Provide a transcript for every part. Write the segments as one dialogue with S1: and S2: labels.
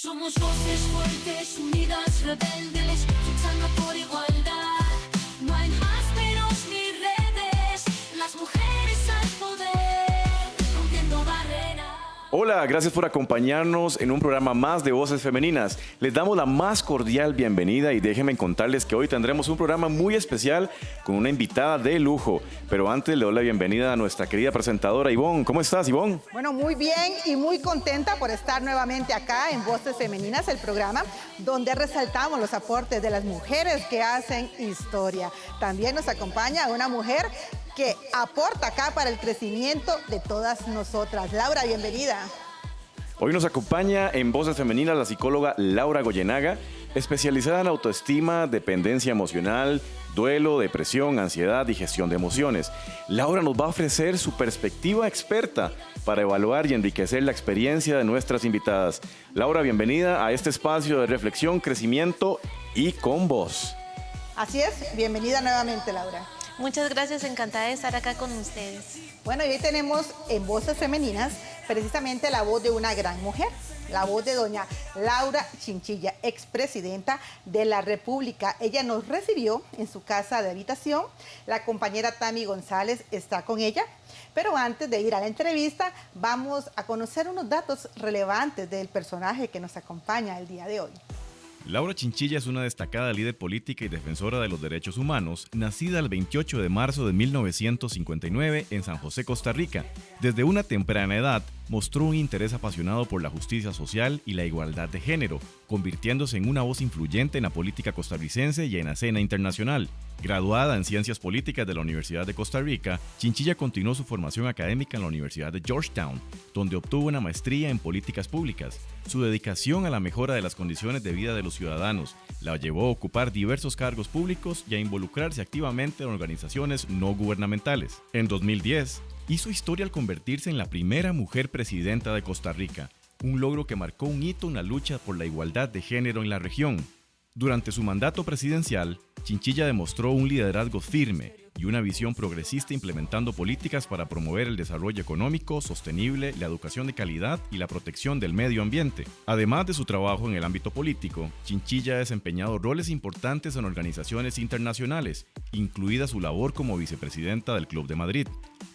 S1: Somos voces fuertes, unidas, rebeldes, luchando por igualdad. No hay más peros ni redes, las mujeres al poder, rompiendo barreras.
S2: Hola, gracias por acompañarnos en un programa más de Voces Femeninas. Les damos la más cordial bienvenida y déjenme contarles que hoy tendremos un programa muy especial con una invitada de lujo. Pero antes le doy la bienvenida a nuestra querida presentadora Ivonne. ¿Cómo estás, Ivonne?
S3: Bueno, muy bien y muy contenta por estar nuevamente acá en Voces Femeninas, el programa donde resaltamos los aportes de las mujeres que hacen historia. También nos acompaña una mujer que aporta acá para el crecimiento de todas nosotras. Laura, bienvenida.
S2: Hoy nos acompaña en Voces Femeninas la psicóloga Laura Goyenaga, especializada en autoestima, dependencia emocional, duelo, depresión, ansiedad y gestión de emociones. Laura nos va a ofrecer su perspectiva experta para evaluar y enriquecer la experiencia de nuestras invitadas. Laura, bienvenida a este espacio de reflexión, crecimiento y con voz.
S3: Así es, bienvenida nuevamente, Laura.
S4: Muchas gracias, encantada de estar acá con ustedes.
S3: Bueno, y hoy tenemos en Voces Femeninas precisamente la voz de una gran mujer, la voz de doña Laura Chinchilla, expresidenta de la República. Ella nos recibió en su casa de habitación. La compañera Tami González está con ella. Pero antes de ir a la entrevista, vamos a conocer unos datos relevantes del personaje que nos acompaña el día de hoy.
S5: Laura Chinchilla es una destacada líder política y defensora de los derechos humanos, nacida el 28 de marzo de 1959 en San José, Costa Rica. Desde una temprana edad, mostró un interés apasionado por la justicia social y la igualdad de género, convirtiéndose en una voz influyente en la política costarricense y en la escena internacional. Graduada en Ciencias Políticas de la Universidad de Costa Rica, Chinchilla continuó su formación académica en la Universidad de Georgetown, donde obtuvo una maestría en Políticas Públicas. Su dedicación a la mejora de las condiciones de vida de los ciudadanos la llevó a ocupar diversos cargos públicos y a involucrarse activamente en organizaciones no gubernamentales. En 2010, hizo historia al convertirse en la primera mujer presidenta de Costa Rica, un logro que marcó un hito en la lucha por la igualdad de género en la región. Durante su mandato presidencial, Chinchilla demostró un liderazgo firme y una visión progresista implementando políticas para promover el desarrollo económico, sostenible, la educación de calidad y la protección del medio ambiente. Además de su trabajo en el ámbito político, Chinchilla ha desempeñado roles importantes en organizaciones internacionales, incluida su labor como vicepresidenta del Club de Madrid,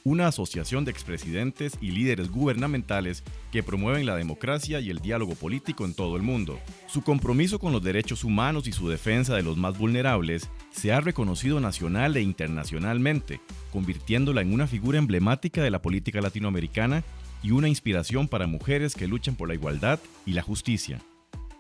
S5: una asociación de expresidentes y líderes gubernamentales que promueven la democracia y el diálogo político en todo el mundo. Su compromiso con los derechos humanos y su defensa de los más vulnerables se ha reconocido nacional e internacionalmente, convirtiéndola en una figura emblemática de la política latinoamericana y una inspiración para mujeres que luchan por la igualdad y la justicia.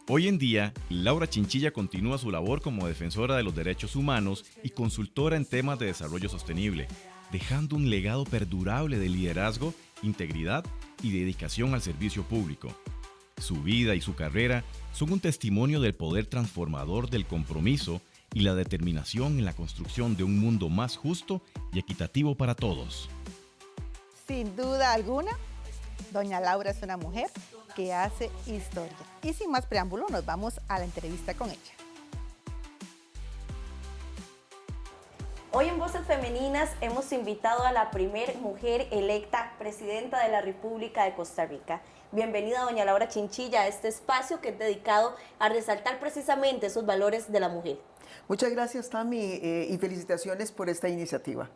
S5: Hoy en día, Laura Chinchilla continúa su labor como defensora de los derechos humanos y consultora en temas de desarrollo sostenible, dejando un legado perdurable de liderazgo, integridad y dedicación al servicio público. Su vida y su carrera son un testimonio del poder transformador del compromiso y la determinación en la construcción de un mundo más justo y equitativo para todos.
S3: Sin duda alguna, doña Laura es una mujer que hace historia. Y sin más preámbulo, nos vamos a la entrevista con ella.
S4: Hoy en Voces Femeninas hemos invitado a la primer mujer electa presidenta de la República de Costa Rica. Bienvenida, doña Laura Chinchilla, a este espacio que es dedicado a resaltar precisamente esos valores de la mujer.
S6: Muchas gracias, Tami, y felicitaciones por esta iniciativa.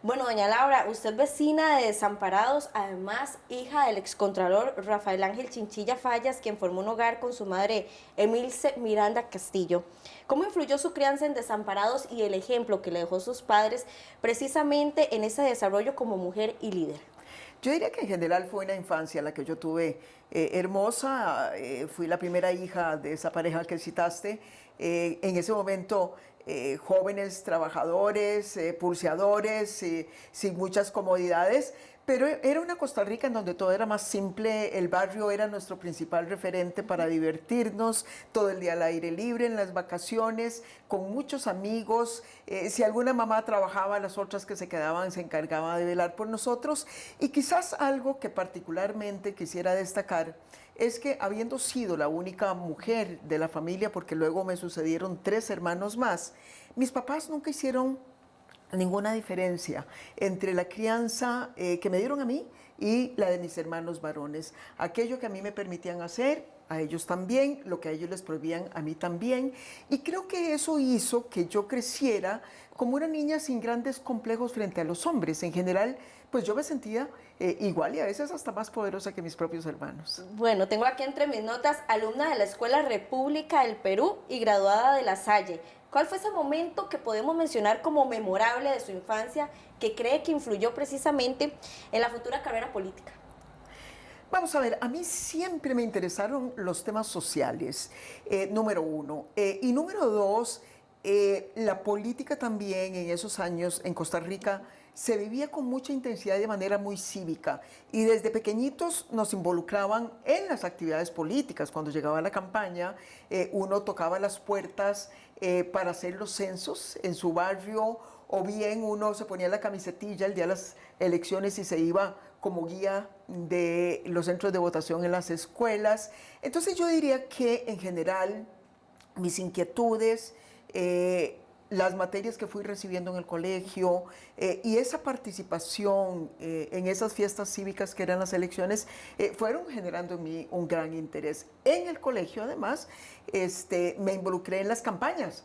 S4: Bueno, doña Laura, usted es vecina de Desamparados, además hija del excontralor Rafael Ángel Chinchilla Fallas, quien formó un hogar con su madre Emilce Miranda Castillo. ¿Cómo influyó su crianza en Desamparados y el ejemplo que le dejó sus padres precisamente en ese desarrollo como mujer y líder?
S6: Yo diría que en general fue una infancia la que yo tuve hermosa. Fui la primera hija de esa pareja que citaste. En ese momento, jóvenes trabajadores, pulseadores, sin muchas comodidades, pero era una Costa Rica en donde todo era más simple. El barrio era nuestro principal referente para divertirnos, todo el día al aire libre, en las vacaciones, con muchos amigos. Si alguna mamá trabajaba, las otras que se quedaban se encargaban de velar por nosotros. Y quizás algo que particularmente quisiera destacar es que, habiendo sido la única mujer de la familia, porque luego me sucedieron 3 hermanos más, mis papás nunca hicieron ninguna diferencia entre la crianza que me dieron a mí y la de mis hermanos varones. Aquello que a mí me permitían hacer, a ellos también, lo que a ellos les prohibían, a mí también. Y creo que eso hizo que yo creciera como una niña sin grandes complejos frente a los hombres. En general, pues yo me sentía igual y a veces hasta más poderosa que mis propios hermanos.
S4: Bueno, tengo aquí entre mis notas, alumna de la Escuela República del Perú y graduada de La Salle. ¿Cuál fue ese momento que podemos mencionar como memorable de su infancia que cree que influyó precisamente en la futura carrera política?
S6: Vamos a ver, a mí siempre me interesaron los temas sociales, número uno. Y número dos, la política también en esos años en Costa Rica se vivía con mucha intensidad y de manera muy cívica. Y desde pequeñitos nos involucraban en las actividades políticas. Cuando llegaba la campaña, uno tocaba las puertas para hacer los censos en su barrio, o bien uno se ponía la camisetilla el día de las elecciones y se iba como guía de los centros de votación en las escuelas. Entonces yo diría que en general mis inquietudes, las materias que fui recibiendo en el colegio y esa participación en esas fiestas cívicas que eran las elecciones fueron generando en mí un gran interés. En el colegio, además, me involucré en las campañas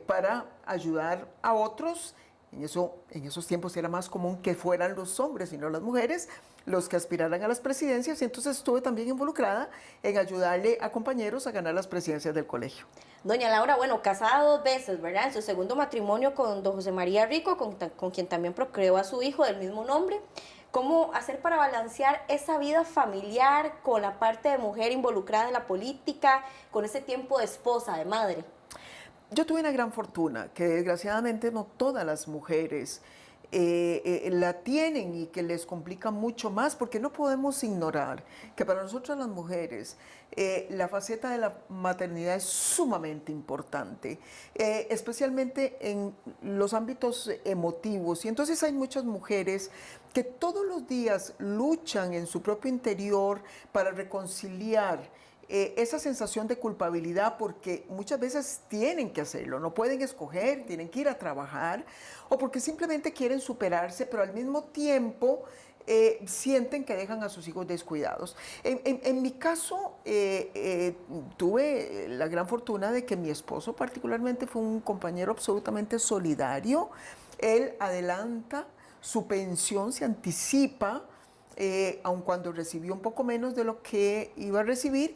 S6: para ayudar a otros. En esos tiempos era más común que fueran los hombres y no las mujeres los que aspiraran a las presidencias, y entonces estuve también involucrada en ayudarle a compañeros a ganar las presidencias del colegio.
S4: Doña Laura, bueno, casada 2 veces, ¿verdad? En su segundo matrimonio con don José María Rico, con quien también procreó a su hijo del mismo nombre. ¿Cómo hacer para balancear esa vida familiar con la parte de mujer involucrada en la política, con ese tiempo de esposa, de madre?
S6: Yo tuve una gran fortuna, que desgraciadamente no todas las mujeres la tienen y que les complica mucho más, porque no podemos ignorar que para nosotras las mujeres la faceta de la maternidad es sumamente importante, especialmente en los ámbitos emotivos. Y entonces hay muchas mujeres que todos los días luchan en su propio interior para reconciliar esa sensación de culpabilidad, porque muchas veces tienen que hacerlo, no pueden escoger, tienen que ir a trabajar, o porque simplemente quieren superarse, pero al mismo tiempo sienten que dejan a sus hijos descuidados. En mi caso, tuve la gran fortuna de que mi esposo particularmente fue un compañero absolutamente solidario. Él adelanta su pensión, se anticipa, aun cuando recibió un poco menos de lo que iba a recibir.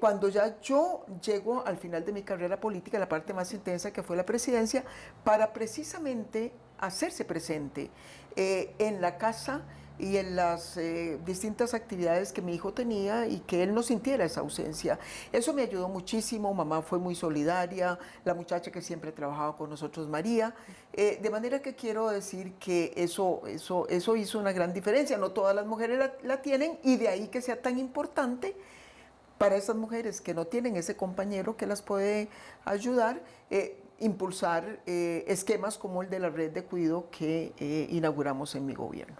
S6: Cuando ya yo llego al final de mi carrera política, la parte más intensa que fue la presidencia, para precisamente hacerse presente en la casa y en las distintas actividades que mi hijo tenía, y que él no sintiera esa ausencia. Eso me ayudó muchísimo. Mamá fue muy solidaria, la muchacha que siempre trabajaba con nosotros, María, de manera que quiero decir que eso hizo una gran diferencia. No todas las mujeres la tienen, y de ahí que sea tan importante para esas mujeres que no tienen ese compañero que las puede ayudar, impulsar esquemas como el de la red de cuidado que inauguramos en mi gobierno.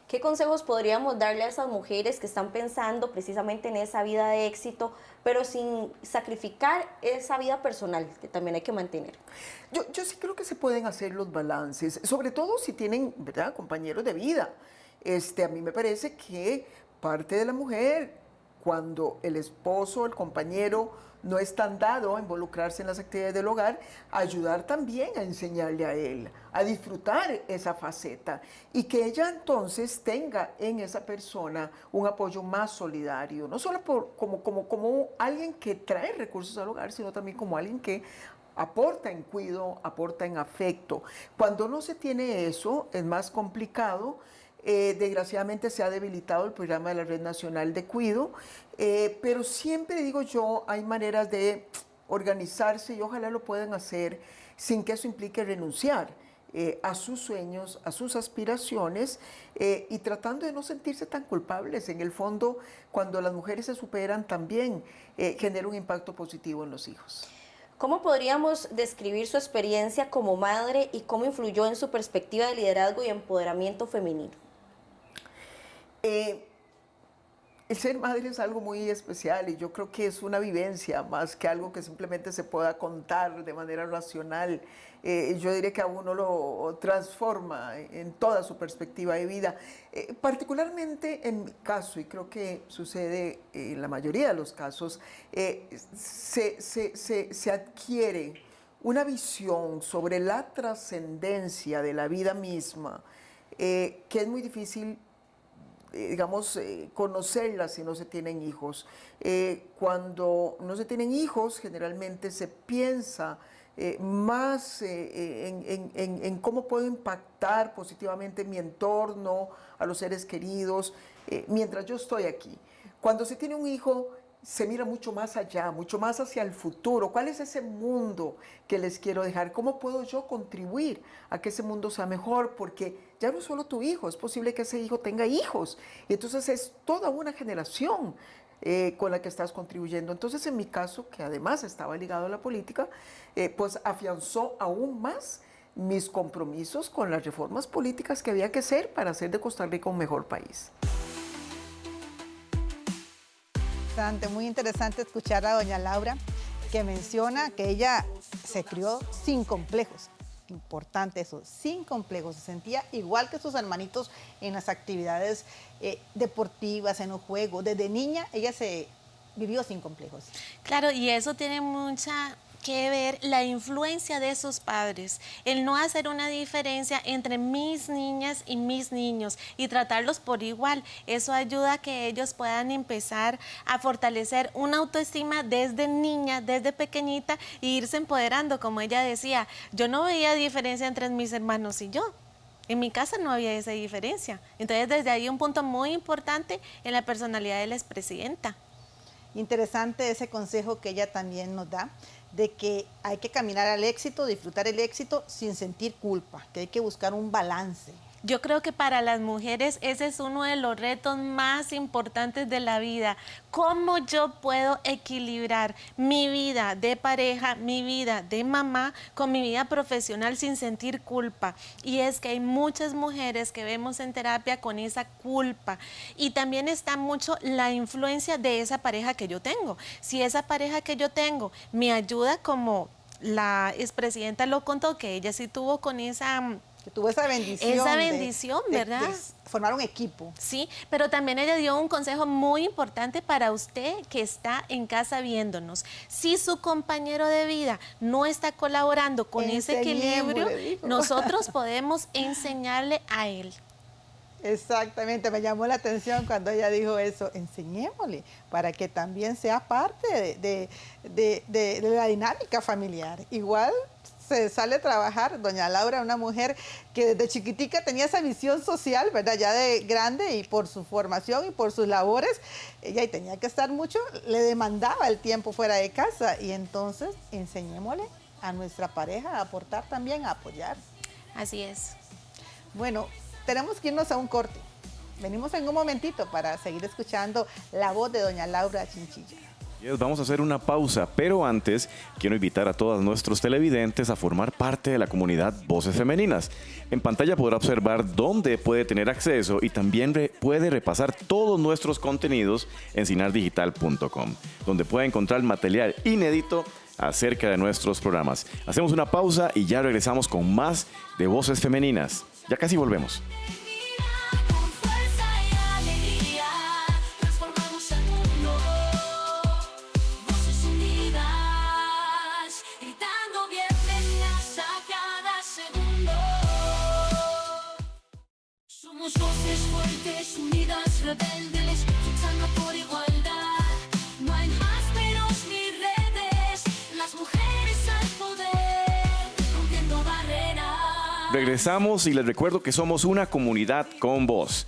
S4: ¿Qué consejos podríamos darle a esas mujeres que están pensando precisamente en esa vida de éxito, pero sin sacrificar esa vida personal que también hay que mantener?
S6: Yo sí creo que se pueden hacer los balances, sobre todo si tienen, ¿verdad?, compañeros de vida. A mí me parece que parte de la mujer, cuando el esposo, el compañero, no es tan dado a involucrarse en las actividades del hogar, ayudar también a enseñarle a él, a disfrutar esa faceta, y que ella entonces tenga en esa persona un apoyo más solidario, no solo como alguien que trae recursos al hogar, sino también como alguien que aporta en cuidado, aporta en afecto. Cuando no se tiene eso, es más complicado. Desgraciadamente se ha debilitado el programa de la Red Nacional de Cuido, pero siempre digo yo, hay maneras de organizarse, y ojalá lo puedan hacer sin que eso implique renunciar a sus sueños, a sus aspiraciones, y tratando de no sentirse tan culpables. En el fondo, cuando las mujeres se superan, también genera un impacto positivo en los hijos.
S4: ¿Cómo podríamos describir su experiencia como madre y cómo influyó en su perspectiva de liderazgo y empoderamiento femenino?
S6: El ser madre es algo muy especial y yo creo que es una vivencia más que algo que simplemente se pueda contar de manera racional. Yo diría que a uno lo transforma en toda su perspectiva de vida. Particularmente en mi caso, y creo que sucede en la mayoría de los casos, se adquiere una visión sobre la trascendencia de la vida misma, que es muy difícil digamos, conocerla si no se tienen hijos. Cuando no se tienen hijos, generalmente se piensa más en cómo puedo impactar positivamente mi entorno, a los seres queridos, mientras yo estoy aquí. Cuando se tiene un hijo, se mira mucho más allá, mucho más hacia el futuro. ¿Cuál es ese mundo que les quiero dejar? ¿Cómo puedo yo contribuir a que ese mundo sea mejor? Porque ya no es solo tu hijo, es posible que ese hijo tenga hijos. Y entonces es toda una generación con la que estás contribuyendo. Entonces, en mi caso, que además estaba ligado a la política, pues afianzó aún más mis compromisos con las reformas políticas que había que hacer para hacer de Costa Rica un mejor país.
S3: Muy interesante escuchar a doña Laura, que menciona que ella se crió sin complejos. Importante eso, sin complejos. Se sentía igual que sus hermanitos en las actividades deportivas, en los juegos. Desde niña ella se vivió sin complejos.
S7: Claro, y eso tiene mucha que ver la influencia de sus padres, el no hacer una diferencia entre mis niñas y mis niños y tratarlos por igual. Eso ayuda a que ellos puedan empezar a fortalecer una autoestima desde niña, desde pequeñita, e irse empoderando. Como ella decía, yo no veía diferencia entre mis hermanos y yo. En mi casa no había esa diferencia. Entonces, desde ahí un punto muy importante en la personalidad de la expresidenta.
S3: Interesante ese consejo que ella también nos da, de que hay que caminar al éxito, disfrutar el éxito sin sentir culpa, que hay que buscar un balance.
S7: Yo creo que para las mujeres ese es uno de los retos más importantes de la vida. ¿Cómo yo puedo equilibrar mi vida de pareja, mi vida de mamá, con mi vida profesional sin sentir culpa? Y es que hay muchas mujeres que vemos en terapia con esa culpa. Y también está mucho la influencia de esa pareja que yo tengo. Si esa pareja que yo tengo me ayuda, como la expresidenta lo contó, que ella sí tuvo con esa...
S3: que tuvo esa bendición.
S7: Esa bendición, ¿verdad?
S3: De formar un equipo.
S7: Sí, pero también ella dio un consejo muy importante para usted que está en casa viéndonos. Si su compañero de vida no está colaborando con ese equilibrio, nosotros podemos enseñarle a él.
S3: Exactamente, me llamó la atención cuando ella dijo eso, enseñémosle para que también sea parte de la dinámica familiar. Igual se sale a trabajar, doña Laura, una mujer que desde chiquitica tenía esa visión social, ¿verdad? Ya de grande, y por su formación y por sus labores, ella tenía que estar mucho, le demandaba el tiempo fuera de casa, y entonces enseñémosle a nuestra pareja a aportar también, a apoyar.
S7: Así es.
S3: Bueno, tenemos que irnos a un corte. Venimos en un momentito para seguir escuchando la voz de doña Laura Chinchilla.
S2: Vamos a hacer una pausa, pero antes quiero invitar a todos nuestros televidentes a formar parte de la comunidad Voces Femeninas. En pantalla podrá observar dónde puede tener acceso y también puede repasar todos nuestros contenidos en sinardigital.com, donde puede encontrar material inédito acerca de nuestros programas. Hacemos una pausa y ya regresamos con más de Voces Femeninas. Ya casi volvemos.
S1: Con fuerza y alegría, transformamos el mundo. Voces unidas, gritando bienvenidas a cada segundo. Somos voces fuertes, unidas, rebeldes, luchando por igualdad. No hay más peros ni redes, las mujeres al poder, rompiendo barreras.
S2: Regresamos y les recuerdo que somos una comunidad con voz.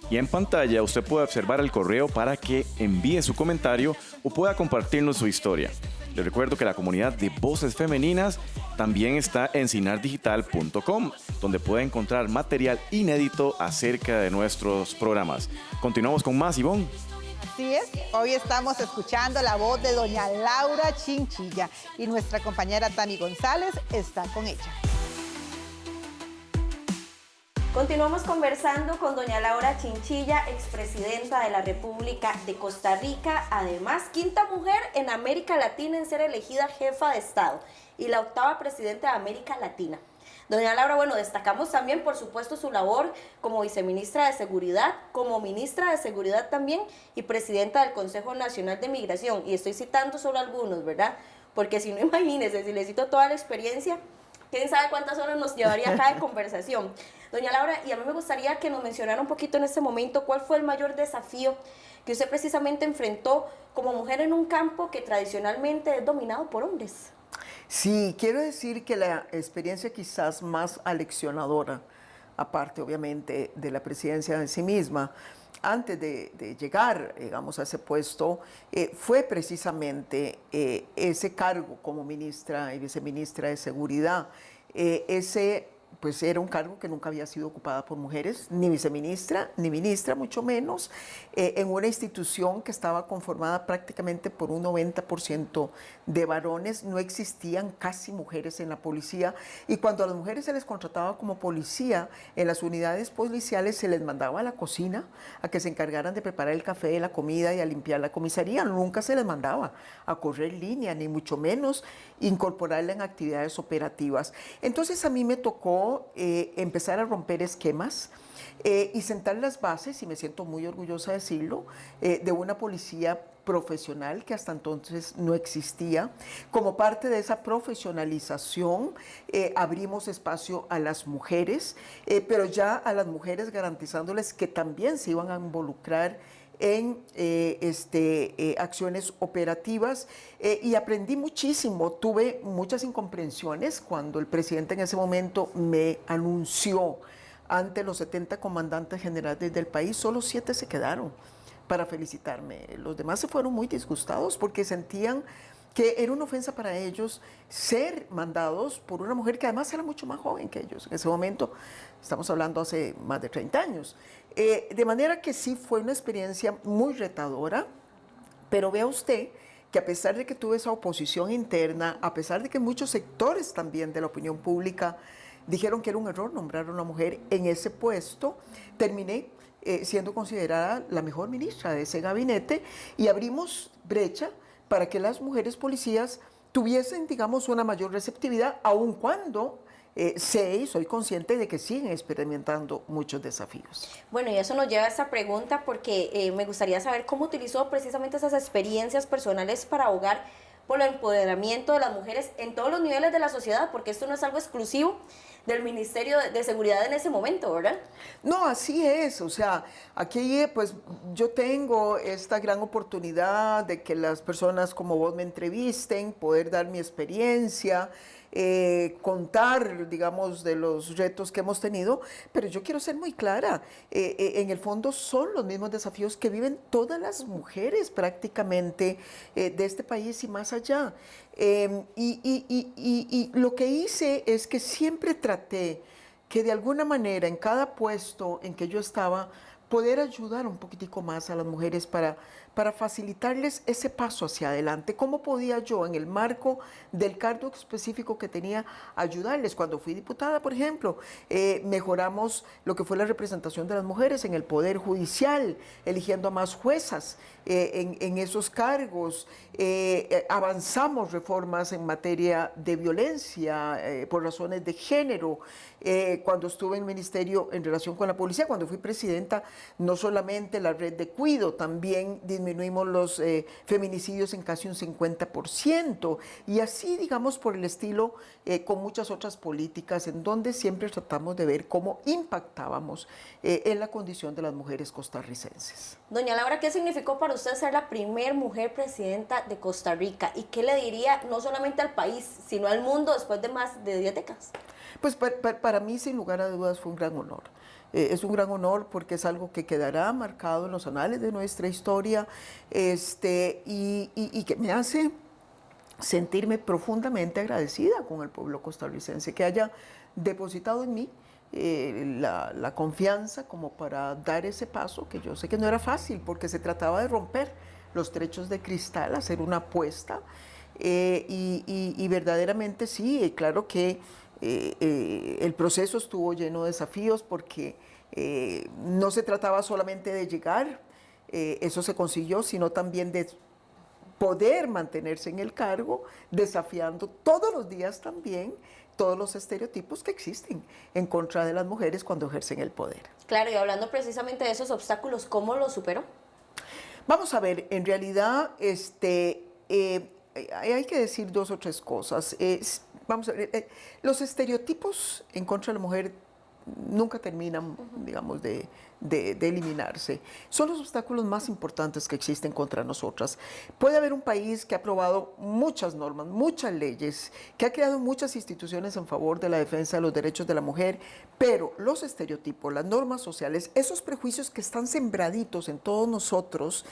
S2: Y en pantalla usted puede observar el correo para que envíe su comentario o pueda compartirnos su historia. Les recuerdo que la comunidad de Voces Femeninas también está en sinardigital.com, donde puede encontrar material inédito acerca de nuestros programas. Continuamos con más, Ivonne.
S3: Así es, hoy estamos escuchando la voz de doña Laura Chinchilla y nuestra compañera Tami González está con ella.
S4: Continuamos conversando con doña Laura Chinchilla, expresidenta de la República de Costa Rica, además quinta mujer en América Latina en ser elegida jefa de Estado y la octava presidenta de América Latina. Doña Laura, bueno, destacamos también, por supuesto, su labor como viceministra de Seguridad, como ministra de Seguridad también y presidenta del Consejo Nacional de Migración. Y estoy citando solo algunos, ¿verdad? Porque si no, imagínense, si le cito toda la experiencia, quién sabe cuántas horas nos llevaría acá de conversación. Doña Laura, y a mí me gustaría que nos mencionara un poquito en este momento cuál fue el mayor desafío que usted precisamente enfrentó como mujer en un campo que tradicionalmente es dominado por hombres.
S6: Sí, quiero decir que la experiencia quizás más aleccionadora, aparte obviamente de la presidencia en sí misma, antes de llegar, digamos, a ese puesto, fue precisamente ese cargo como ministra y viceministra de Seguridad. Ese pues era un cargo que nunca había sido ocupada por mujeres, ni viceministra, ni ministra, mucho menos, en una institución que estaba conformada prácticamente por un 90% de varones, no existían casi mujeres en la policía, y cuando a las mujeres se les contrataba como policía, en las unidades policiales se les mandaba a la cocina a que se encargaran de preparar el café, la comida y a limpiar la comisaría, nunca se les mandaba a correr línea, ni mucho menos incorporarla en actividades operativas. Entonces a mí me tocó empezar a romper esquemas y sentar las bases, y me siento muy orgullosa de decirlo, de una policía profesional que hasta entonces no existía. Como parte de esa profesionalización, abrimos espacio a las mujeres, pero ya a las mujeres garantizándoles que también se iban a involucrar en acciones operativas, y aprendí muchísimo. Tuve muchas incomprensiones cuando el presidente en ese momento me anunció ante los 70 comandantes generales del país. Solo 7 se quedaron para felicitarme. Los demás se fueron muy disgustados porque sentían que era una ofensa para ellos ser mandados por una mujer que además era mucho más joven que ellos. En ese momento, estamos hablando hace más de 30 años. De manera que sí fue una experiencia muy retadora, pero vea usted que a pesar de que tuve esa oposición interna, a pesar de que muchos sectores también de la opinión pública dijeron que era un error nombrar a una mujer en ese puesto, terminé siendo considerada la mejor ministra de ese gabinete, y abrimos brecha para que las mujeres policías tuviesen, digamos, una mayor receptividad, aun cuando sé y soy consciente de que siguen experimentando muchos desafíos.
S4: Bueno, y eso nos lleva a esta pregunta porque me gustaría saber cómo utilizó precisamente esas experiencias personales para abogar por el empoderamiento de las mujeres en todos los niveles de la sociedad, porque esto no es algo exclusivo del Ministerio de Seguridad en ese momento, ¿verdad?
S6: No, así es. O sea, aquí pues yo tengo esta gran oportunidad de que las personas como vos me entrevisten, poder dar mi experiencia, contar, digamos, de los retos que hemos tenido, pero yo quiero ser muy clara. En el fondo son los mismos desafíos que viven todas las mujeres prácticamente de este país y más allá. Y lo que hice es que siempre traté que de alguna manera en cada puesto en que yo estaba poder ayudar un poquitico más a las mujeres para facilitarles ese paso hacia adelante. ¿Cómo podía yo, en el marco del cargo específico que tenía, ayudarles? Cuando fui diputada, por ejemplo, mejoramos lo que fue la representación de las mujeres en el Poder Judicial, eligiendo a más juezas en esos cargos. Avanzamos reformas en materia de violencia por razones de género. Cuando estuve en el ministerio en relación con la policía, cuando fui presidenta, no solamente la red de cuido, también disminuimos los feminicidios en casi un 50%, y así, digamos, por el estilo, con muchas otras políticas en donde siempre tratamos de ver cómo impactábamos en la condición de las mujeres costarricenses.
S4: Doña Laura, ¿qué significó para usted ser la primer mujer presidenta de Costa Rica? ¿Y qué le diría no solamente al país, sino al mundo después de más de 10 décadas?
S6: Pues para mí, sin lugar a dudas, fue un gran honor. Es un gran honor porque es algo que quedará marcado en los anales de nuestra historia, y que me hace sentirme profundamente agradecida con el pueblo costarricense, que haya depositado en mí la confianza como para dar ese paso, que yo sé que no era fácil, porque se trataba de romper los techos de cristal, hacer una apuesta, y verdaderamente sí, claro que El proceso estuvo lleno de desafíos porque no se trataba solamente de llegar, eso se consiguió, sino también de poder mantenerse en el cargo, desafiando todos los días también todos los estereotipos que existen en contra de las mujeres cuando ejercen el poder.
S4: Claro, y hablando precisamente de esos obstáculos, ¿cómo los superó?
S6: Vamos a ver, en realidad hay que decir dos o tres cosas. Vamos a ver, los estereotipos en contra de la mujer nunca terminan, digamos, de eliminarse. Son los obstáculos más importantes que existen contra nosotras. Puede haber un país que ha aprobado muchas normas, muchas leyes, que ha creado muchas instituciones en favor de la defensa de los derechos de la mujer, pero los estereotipos, las normas sociales, esos prejuicios que están sembraditos en todos nosotros,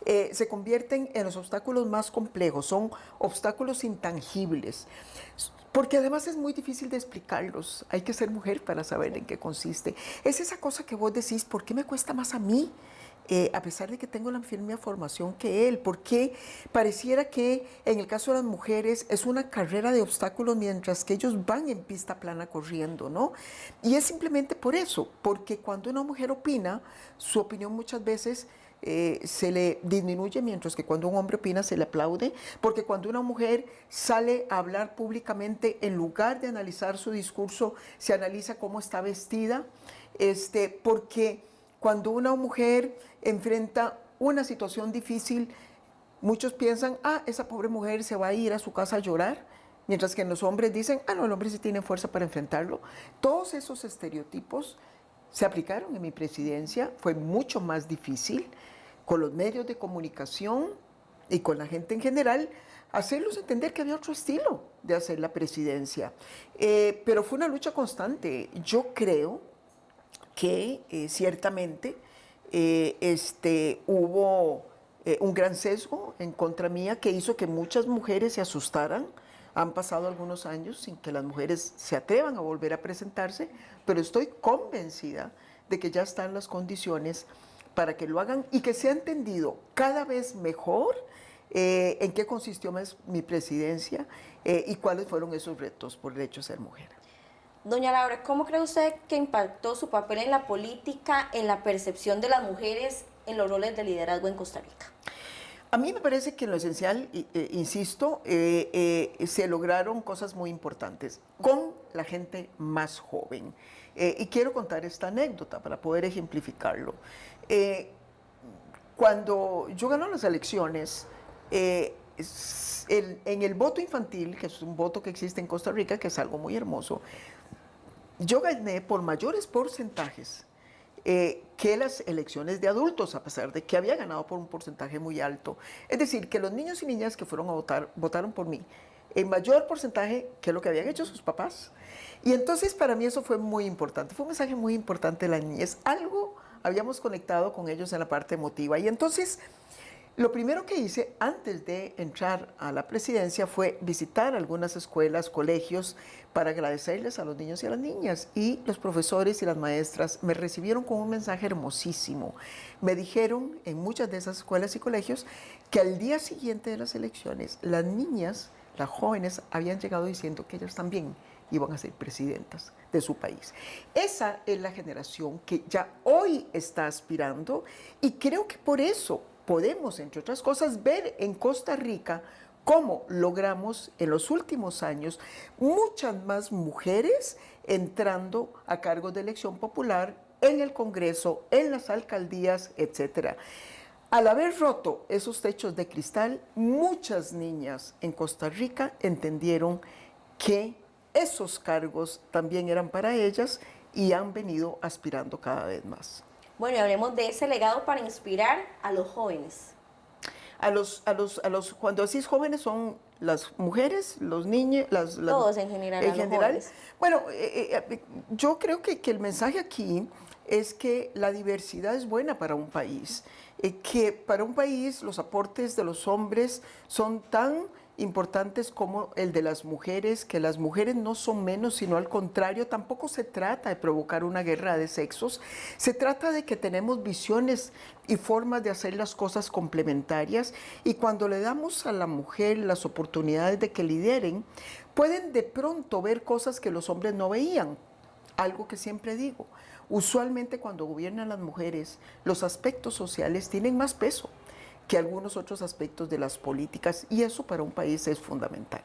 S6: se convierten en los obstáculos más complejos, son obstáculos intangibles. Porque además es muy difícil de explicarlos. Hay que ser mujer para saber en qué consiste. Es esa cosa que vos decís, ¿por qué me cuesta más a mí? A pesar de que tengo la misma formación que él. ¿Por qué pareciera que en el caso de las mujeres es una carrera de obstáculos mientras que ellos van en pista plana corriendo, ¿no? Y es simplemente por eso, porque cuando una mujer opina, su opinión muchas veces se le disminuye, mientras que cuando un hombre opina se le aplaude, porque cuando una mujer sale a hablar públicamente, en lugar de analizar su discurso, se analiza cómo está vestida, porque cuando una mujer enfrenta una situación difícil, muchos piensan, esa pobre mujer se va a ir a su casa a llorar, mientras que los hombres dicen, no, el hombre sí tiene fuerza para enfrentarlo. Todos esos estereotipos se aplicaron en mi presidencia, fue mucho más difícil con los medios de comunicación y con la gente en general, hacerlos entender que había otro estilo de hacer la presidencia. Pero fue una lucha constante. Yo creo que ciertamente hubo un gran sesgo en contra mía que hizo que muchas mujeres se asustaran. Han pasado algunos años sin que las mujeres se atrevan a volver a presentarse, pero estoy convencida de que ya están las condiciones para que lo hagan y que se ha entendido cada vez mejor en qué consistió mi presidencia y cuáles fueron esos retos por el hecho de ser mujer.
S4: Doña Laura, ¿cómo cree usted que impactó su papel en la política, en la percepción de las mujeres en los roles de liderazgo en Costa Rica?
S6: A mí me parece que en lo esencial, insisto, se lograron cosas muy importantes con la gente más joven. Y quiero contar esta anécdota para poder ejemplificarlo. Cuando yo gané las elecciones, en el voto infantil, que es un voto que existe en Costa Rica, que es algo muy hermoso, yo gané por mayores porcentajes que las elecciones de adultos, a pesar de que había ganado por un porcentaje muy alto. Es decir, que los niños y niñas que fueron a votar, votaron por mí en mayor porcentaje que lo que habían hecho sus papás. Y entonces para mí eso fue muy importante, fue un mensaje muy importante de la niñez. Algo habíamos conectado con ellos en la parte emotiva. Y entonces lo primero que hice antes de entrar a la presidencia fue visitar algunas escuelas, colegios, para agradecerles a los niños y a las niñas. Y los profesores y las maestras me recibieron con un mensaje hermosísimo. Me dijeron en muchas de esas escuelas y colegios que al día siguiente de las elecciones, las niñas, las jóvenes, habían llegado diciendo que ellas también iban a ser presidentas de su país. Esa es la generación que ya hoy está aspirando y creo que por eso podemos, entre otras cosas, ver en Costa Rica cómo logramos en los últimos años muchas más mujeres entrando a cargos de elección popular en el Congreso, en las alcaldías, etcétera. Al haber roto esos techos de cristal, muchas niñas en Costa Rica entendieron que esos cargos también eran para ellas y han venido aspirando cada vez más.
S4: Bueno, y hablemos de ese legado para inspirar a los jóvenes.
S6: Cuando decís jóvenes son las mujeres, los niños,
S4: todos en general.
S6: En general.
S4: Jóvenes.
S6: Bueno, yo creo que el mensaje aquí es que la diversidad es buena para un país, que para un país los aportes de los hombres son tan importantes como el de las mujeres, que las mujeres no son menos, sino al contrario, tampoco se trata de provocar una guerra de sexos, se trata de que tenemos visiones y formas de hacer las cosas complementarias, y cuando le damos a la mujer las oportunidades de que lideren, pueden de pronto ver cosas que los hombres no veían. Algo que siempre digo, usualmente cuando gobiernan las mujeres, los aspectos sociales tienen más peso que algunos otros aspectos de las políticas, y eso para un país es fundamental.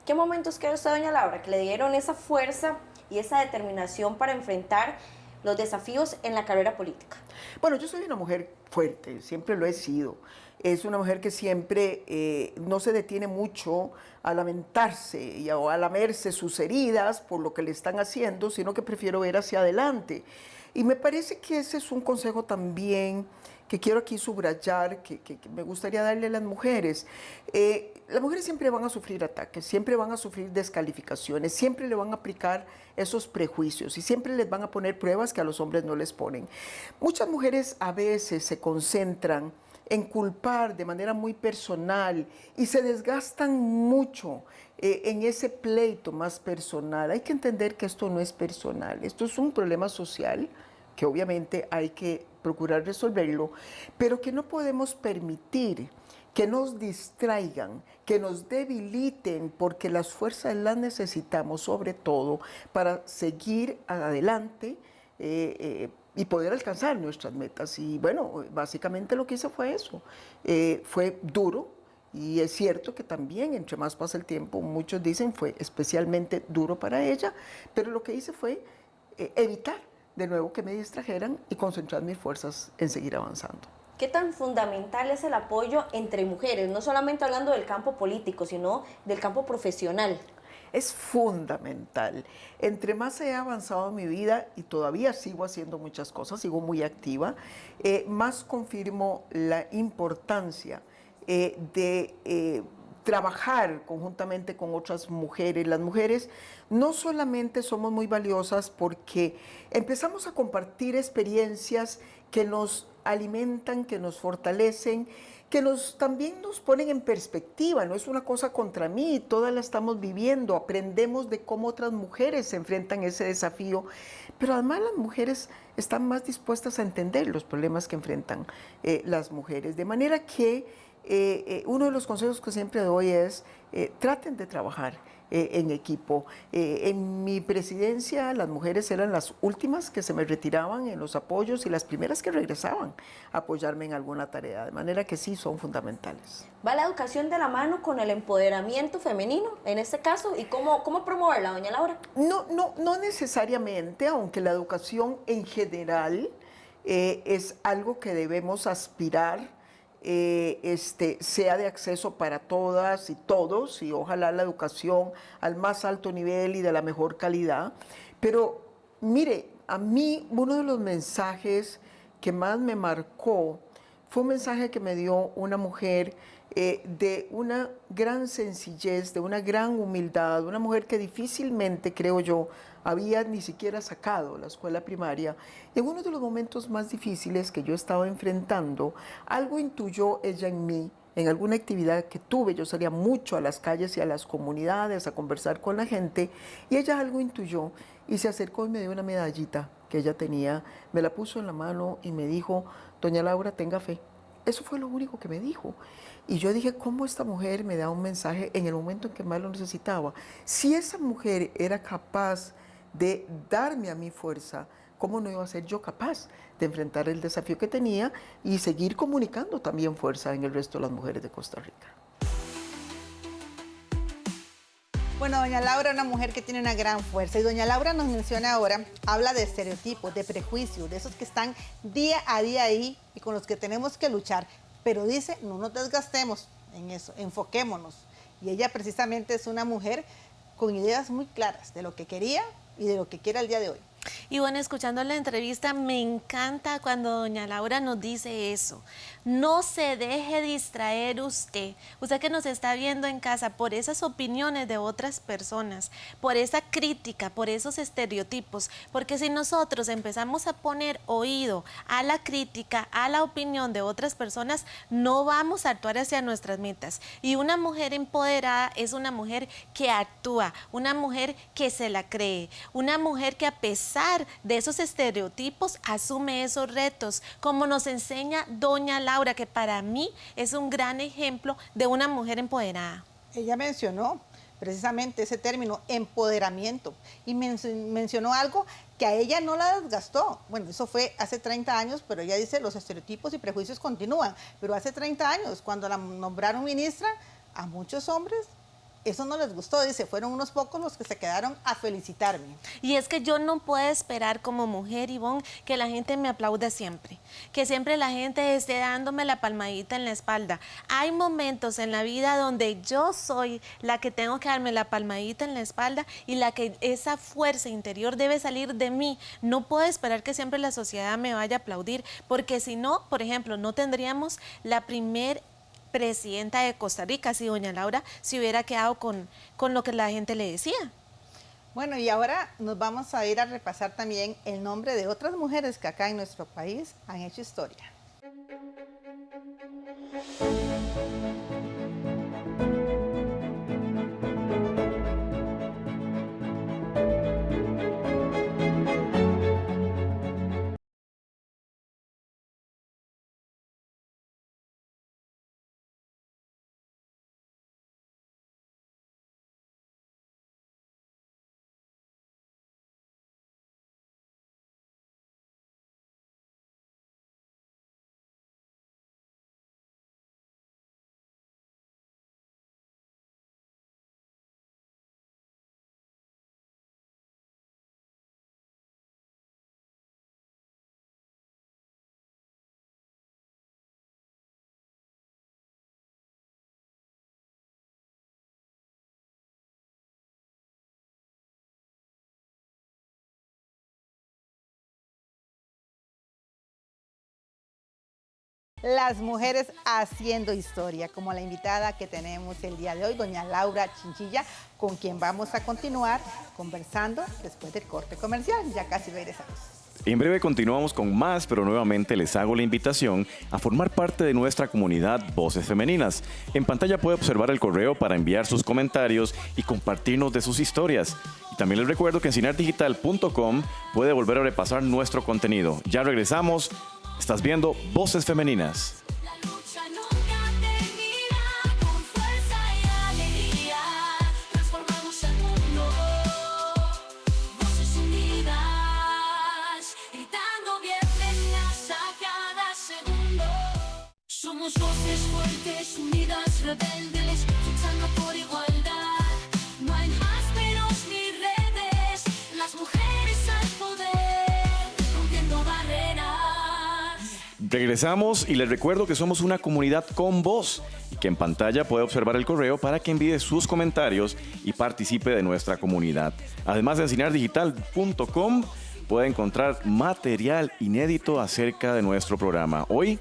S4: ¿Qué momentos cree usted, doña Laura, que le dieron esa fuerza y esa determinación para enfrentar los desafíos en la carrera política?
S6: Bueno, yo soy una mujer fuerte, siempre lo he sido. Es una mujer que siempre no se detiene mucho a lamentarse o a lamerse sus heridas por lo que le están haciendo, sino que prefiero ver hacia adelante. Y me parece que ese es un consejo también que quiero aquí subrayar, que me gustaría darle a las mujeres. Las mujeres siempre van a sufrir ataques, siempre van a sufrir descalificaciones, siempre le van a aplicar esos prejuicios y siempre les van a poner pruebas que a los hombres no les ponen. Muchas mujeres a veces se concentran en culpar de manera muy personal y se desgastan mucho en ese pleito más personal. Hay que entender que esto no es personal, esto es un problema social que obviamente hay que procurar resolverlo, pero que no podemos permitir que nos distraigan, que nos debiliten, porque las fuerzas las necesitamos sobre todo para seguir adelante y poder alcanzar nuestras metas. Y bueno, básicamente lo que hice fue eso. Fue duro, y es cierto que también entre más pasa el tiempo, muchos dicen fue especialmente duro para ella, pero lo que hice fue evitar de nuevo que me distrajeran y concentrar mis fuerzas en seguir avanzando.
S4: ¿Qué tan fundamental es el apoyo entre mujeres? No solamente hablando del campo político, sino del campo profesional.
S6: Es fundamental. Entre más he avanzado en mi vida, y todavía sigo haciendo muchas cosas, sigo muy activa, más confirmo la importancia de trabajar conjuntamente con otras mujeres. Las mujeres no solamente somos muy valiosas porque empezamos a compartir experiencias que nos alimentan, que nos fortalecen, que también nos ponen en perspectiva. No es una cosa contra mí, todas la estamos viviendo, aprendemos de cómo otras mujeres se enfrentan a ese desafío, pero además las mujeres están más dispuestas a entender los problemas que enfrentan las mujeres, de manera que uno de los consejos que siempre doy es traten de trabajar en equipo. En mi presidencia las mujeres eran las últimas que se me retiraban en los apoyos y las primeras que regresaban a apoyarme en alguna tarea, de manera que sí son fundamentales.
S4: ¿Va la educación de la mano con el empoderamiento femenino en este caso? ¿Y cómo promoverla, doña Laura?
S6: No necesariamente, aunque la educación en general es algo que debemos aspirar sea de acceso para todas y todos, y ojalá la educación al más alto nivel y de la mejor calidad. Pero mire, a mí uno de los mensajes que más me marcó fue un mensaje que me dio una mujer de una gran sencillez, de una gran humildad, una mujer que difícilmente, creo yo, había ni siquiera sacado la escuela primaria. En uno de los momentos más difíciles que yo estaba enfrentando, algo intuyó ella en mí, en alguna actividad que tuve. Yo salía mucho a las calles y a las comunidades a conversar con la gente, y ella algo intuyó y se acercó y me dio una medallita que ella tenía, me la puso en la mano y me dijo: doña Laura, tenga fe. Eso fue lo único que me dijo. Y yo dije, ¿cómo esta mujer me da un mensaje en el momento en que más lo necesitaba? Si esa mujer era capaz de darme a mí fuerza, ¿cómo no iba a ser yo capaz de enfrentar el desafío que tenía y seguir comunicando también fuerza en el resto de las mujeres de Costa Rica?
S3: Bueno, doña Laura es una mujer que tiene una gran fuerza, y doña Laura nos menciona ahora, habla de estereotipos, de prejuicios, de esos que están día a día ahí y con los que tenemos que luchar, pero dice, no nos desgastemos en eso, enfoquémonos. Y ella precisamente es una mujer con ideas muy claras de lo que quería y de lo que quiere al día de hoy.
S7: Y bueno, escuchando la entrevista, me encanta cuando doña Laura nos dice eso. No se deje distraer usted que nos está viendo en casa, por esas opiniones de otras personas, por esa crítica, por esos estereotipos. Porque si nosotros empezamos a poner oído a la crítica, a la opinión de otras personas, no vamos a actuar hacia nuestras metas. Y una mujer empoderada es una mujer que actúa, una mujer que se la cree, una mujer que a pesar de esos estereotipos asume esos retos, como nos enseña doña Laura, que para mí es un gran ejemplo de una mujer empoderada.
S3: Ella mencionó precisamente ese término, empoderamiento, y mencionó algo que a ella no la desgastó. Bueno, eso fue hace 30 años, pero ella dice los estereotipos y prejuicios continúan. Pero hace 30 años, cuando la nombraron ministra, a muchos hombres eso no les gustó, dice, fueron unos pocos los que se quedaron a felicitarme.
S7: Y es que yo no puedo esperar como mujer, Ivonne, que la gente me aplaude siempre, que siempre la gente esté dándome la palmadita en la espalda. Hay momentos en la vida donde yo soy la que tengo que darme la palmadita en la espalda y la que esa fuerza interior debe salir de mí. No puedo esperar que siempre la sociedad me vaya a aplaudir, porque si no, por ejemplo, no tendríamos la primer presidenta de Costa Rica, si doña Laura se hubiera quedado con lo que la gente le decía.
S3: Bueno, y ahora nos vamos a ir a repasar también el nombre de otras mujeres que acá en nuestro país han hecho historia. Las mujeres haciendo historia, como la invitada que tenemos el día de hoy, doña Laura Chinchilla, con quien vamos a continuar conversando después del corte comercial. Ya casi regresamos.
S2: En breve continuamos con más, pero nuevamente les hago la invitación a formar parte de nuestra comunidad Voces Femeninas. En pantalla puede observar el correo para enviar sus comentarios y compartirnos de sus historias. Y también les recuerdo que en cinardigital.com puede volver a repasar nuestro contenido. Ya regresamos. Estás viendo Voces Femeninas.
S1: La lucha nunca termina, con fuerza y alegría transformamos el mundo. Voces unidas, gritando bienvenidas a cada segundo. Somos voces fuertes, unidas, rebeldes, luchando por igualdad. No hay ásperos ni redes, las mujeres al poder, rompiendo barreras.
S2: Regresamos y les recuerdo que somos una comunidad con voz y que en pantalla puede observar el correo para que envíe sus comentarios y participe de nuestra comunidad. Además de enseñardigital.com puede encontrar material inédito acerca de nuestro programa. Hoy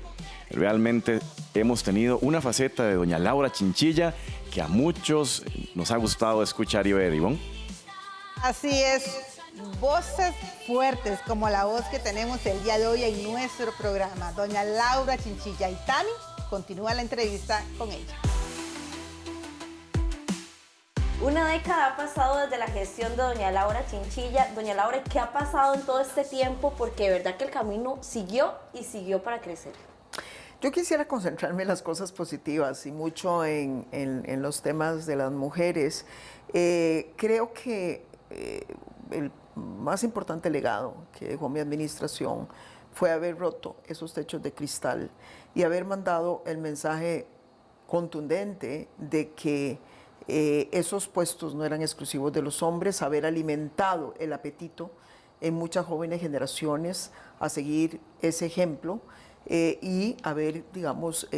S2: realmente hemos tenido una faceta de doña Laura Chinchilla que a muchos nos ha gustado escuchar y ver, Ivonne.
S3: Así es, voces fuertes como la voz que tenemos el día de hoy en nuestro programa. Doña Laura Chinchilla y Tami, continúa la entrevista con ella.
S4: Una década ha pasado desde la gestión de doña Laura Chinchilla. Doña Laura, ¿qué ha pasado en todo este tiempo? Porque de verdad que el camino siguió y siguió para crecer.
S6: Yo quisiera concentrarme en las cosas positivas y mucho en los temas de las mujeres. Creo que el más importante legado que dejó mi administración fue haber roto esos techos de cristal y haber mandado el mensaje contundente de que esos puestos no eran exclusivos de los hombres, haber alimentado el apetito en muchas jóvenes generaciones a seguir ese ejemplo y haber, digamos,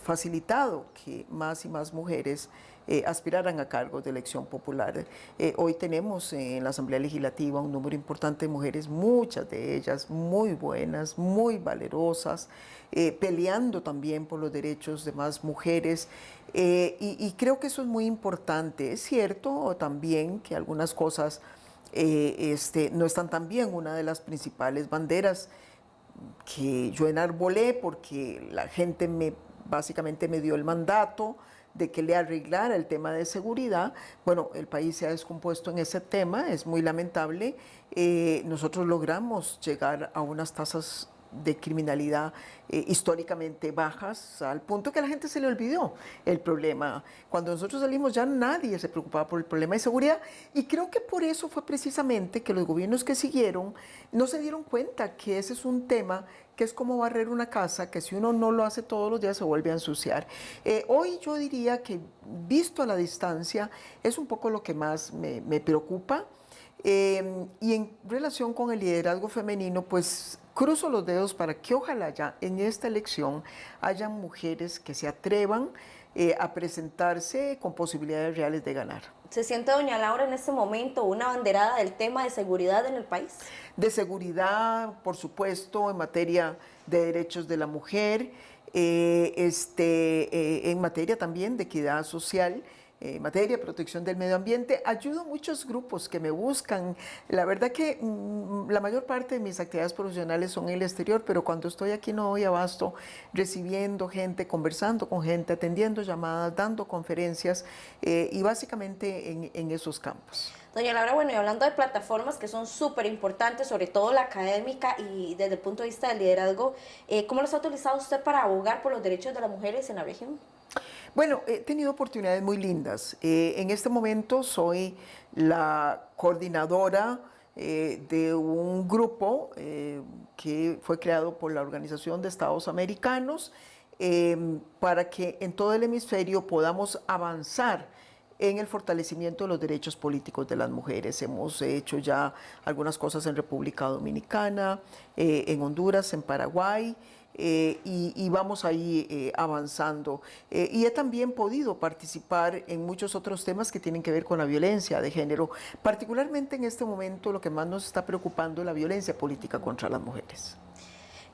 S6: facilitado que más y más mujeres aspiraran a cargos de elección popular. Hoy tenemos en la Asamblea Legislativa un número importante de mujeres, muchas de ellas muy buenas, muy valerosas, peleando también por los derechos de más mujeres, y creo que eso es muy importante. Es cierto también que algunas cosas no están tan bien. Una de las principales banderas que yo enarbolé, porque la gente básicamente me dio el mandato de que le arreglara el tema de seguridad. Bueno, el país se ha descompuesto en ese tema, es muy lamentable. Nosotros logramos llegar a unas tasas de criminalidad históricamente bajas, al punto que a la gente se le olvidó el problema. Cuando nosotros salimos ya nadie se preocupaba por el problema de seguridad, y creo que por eso fue precisamente que los gobiernos que siguieron no se dieron cuenta que ese es un tema que es como barrer una casa, que si uno no lo hace todos los días se vuelve a ensuciar. Hoy yo diría que, visto a la distancia, es un poco lo que más me preocupa. Y en relación con el liderazgo femenino, pues cruzo los dedos para que ojalá ya en esta elección haya mujeres que se atrevan a presentarse con posibilidades reales de ganar.
S4: ¿Se siente doña Laura en este momento una abanderada del tema de seguridad en el país?
S6: De seguridad, por supuesto, en materia de derechos de la mujer, en materia también de equidad social, en materia de protección del medio ambiente. Ayudo a muchos grupos que me buscan. La verdad que la mayor parte de mis actividades profesionales son en el exterior, pero cuando estoy aquí no doy abasto, recibiendo gente, conversando con gente, atendiendo llamadas, dando conferencias, y básicamente en esos campos.
S4: Doña Laura, bueno, y hablando de plataformas que son súper importantes, sobre todo la académica y desde el punto de vista del liderazgo, ¿cómo las ha utilizado usted para abogar por los derechos de las mujeres en la región?
S6: Bueno, he tenido oportunidades muy lindas. En este momento soy la coordinadora de un grupo que fue creado por la Organización de Estados Americanos para que en todo el hemisferio podamos avanzar en el fortalecimiento de los derechos políticos de las mujeres. Hemos hecho ya algunas cosas en República Dominicana, en Honduras, en Paraguay, y vamos ahí avanzando. Y he también podido participar en muchos otros temas que tienen que ver con la violencia de género. Particularmente en este momento lo que más nos está preocupando es la violencia política contra las mujeres.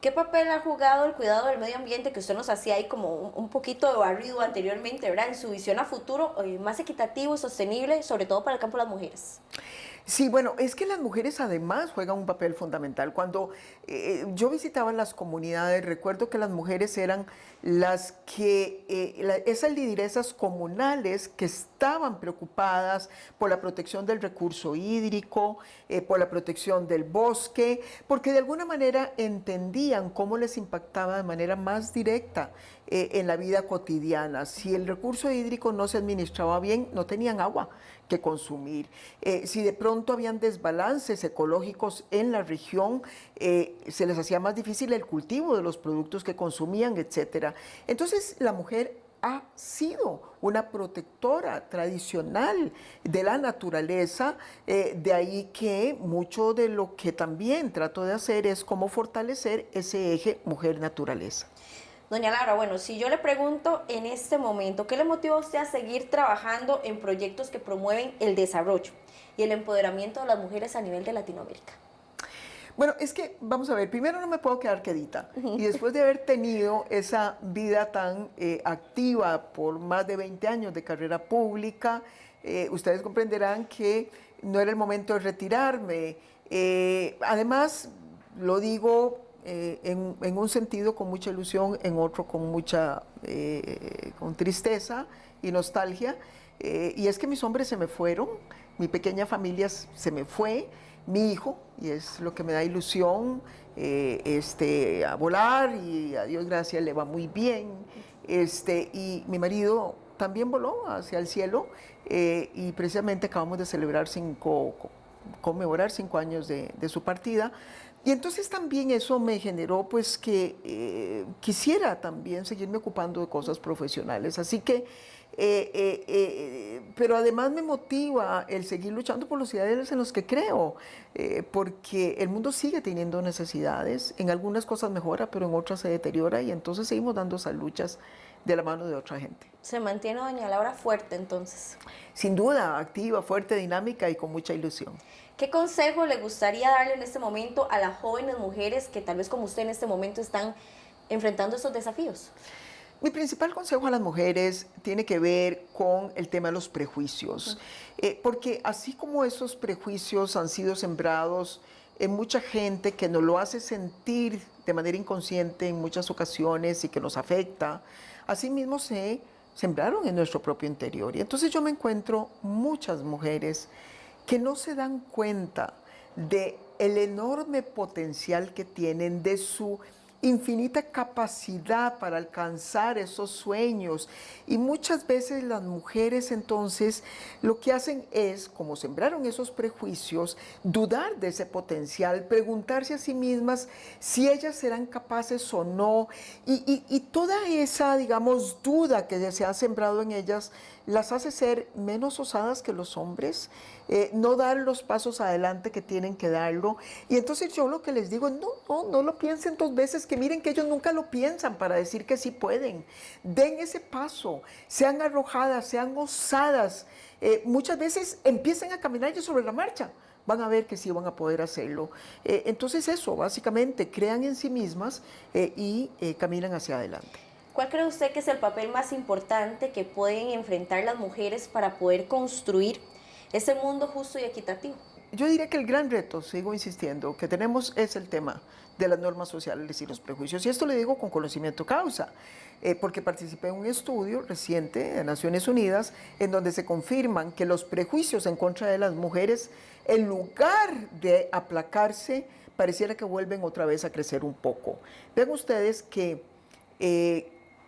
S4: ¿Qué papel ha jugado el cuidado del medio ambiente, que usted nos hacía ahí como un poquito de barrido anteriormente, ¿verdad?, en su visión a futuro más equitativo y sostenible, sobre todo para el campo de las mujeres?
S6: Sí, bueno, es que las mujeres además juegan un papel fundamental. Cuando yo visitaba las comunidades, recuerdo que las mujeres eran las que, esas lideresas comunales que estaban preocupadas por la protección del recurso hídrico, por la protección del bosque, porque de alguna manera entendían cómo les impactaba de manera más directa en la vida cotidiana. Si el recurso hídrico no se administraba bien, no tenían agua que consumir. Si de pronto habían desbalances ecológicos en la región, se les hacía más difícil el cultivo de los productos que consumían, etc. Entonces, la mujer ha sido una protectora tradicional de la naturaleza, de ahí que mucho de lo que también trato de hacer es cómo fortalecer ese eje mujer-naturaleza.
S4: Doña Laura, bueno, si yo le pregunto en este momento, ¿qué le motiva a usted a seguir trabajando en proyectos que promueven el desarrollo y el empoderamiento de las mujeres a nivel de Latinoamérica?
S6: Bueno, es que, vamos a ver, primero no me puedo quedar quietita. Y después de haber tenido esa vida tan activa por más de 20 años de carrera pública, ustedes comprenderán que no era el momento de retirarme. Además, lo digo en un sentido con mucha ilusión, en otro con mucha con tristeza y nostalgia, y es que mis hombres se me fueron, mi pequeña familia se me fue, mi hijo, y es lo que me da ilusión, a volar, y a Dios gracias le va muy bien, y mi marido también voló hacia el cielo, y precisamente acabamos de celebrar conmemorar 5 años de su partida. Y entonces también eso me generó pues que quisiera también seguirme ocupando de cosas profesionales. Así que, pero además me motiva el seguir luchando por los ideales en los que creo, porque el mundo sigue teniendo necesidades, en algunas cosas mejora, pero en otras se deteriora, y entonces seguimos dando esas luchas de la mano de otra gente.
S4: Se mantiene doña Laura fuerte entonces.
S6: Sin duda, activa, fuerte, dinámica y con mucha ilusión.
S4: ¿Qué consejo le gustaría darle en este momento a las jóvenes mujeres que tal vez como usted en este momento están enfrentando estos desafíos?
S6: Mi principal consejo a las mujeres tiene que ver con el tema de los prejuicios, porque así como esos prejuicios han sido sembrados en mucha gente que nos lo hace sentir de manera inconsciente en muchas ocasiones y que nos afecta, asimismo se sembraron en nuestro propio interior. Y entonces yo me encuentro muchas mujeres que no se dan cuenta de el enorme potencial que tienen, de su infinita capacidad para alcanzar esos sueños. Y muchas veces las mujeres entonces lo que hacen es, como sembraron esos prejuicios, dudar de ese potencial, preguntarse a sí mismas si ellas serán capaces o no. Y toda esa, digamos, duda que se ha sembrado en ellas las hace ser menos osadas que los hombres, no dar los pasos adelante que tienen que darlo. Y entonces yo lo que les digo, no lo piensen dos veces, que miren que ellos nunca lo piensan para decir que sí pueden. Den ese paso, sean arrojadas, sean osadas. Muchas veces empiecen a caminar ya sobre la marcha. Van a ver que sí van a poder hacerlo. Entonces eso, básicamente, crean en sí mismas y caminan hacia adelante.
S4: ¿Cuál cree usted que es el papel más importante que pueden enfrentar las mujeres para poder construir ese mundo justo y equitativo?
S6: Yo diría que el gran reto, sigo insistiendo, que tenemos es el tema de las normas sociales y los prejuicios. Y esto le digo con conocimiento causa, porque participé en un estudio reciente de Naciones Unidas en donde se confirman que los prejuicios en contra de las mujeres, en lugar de aplacarse, pareciera que vuelven otra vez a crecer un poco. Vean ustedes que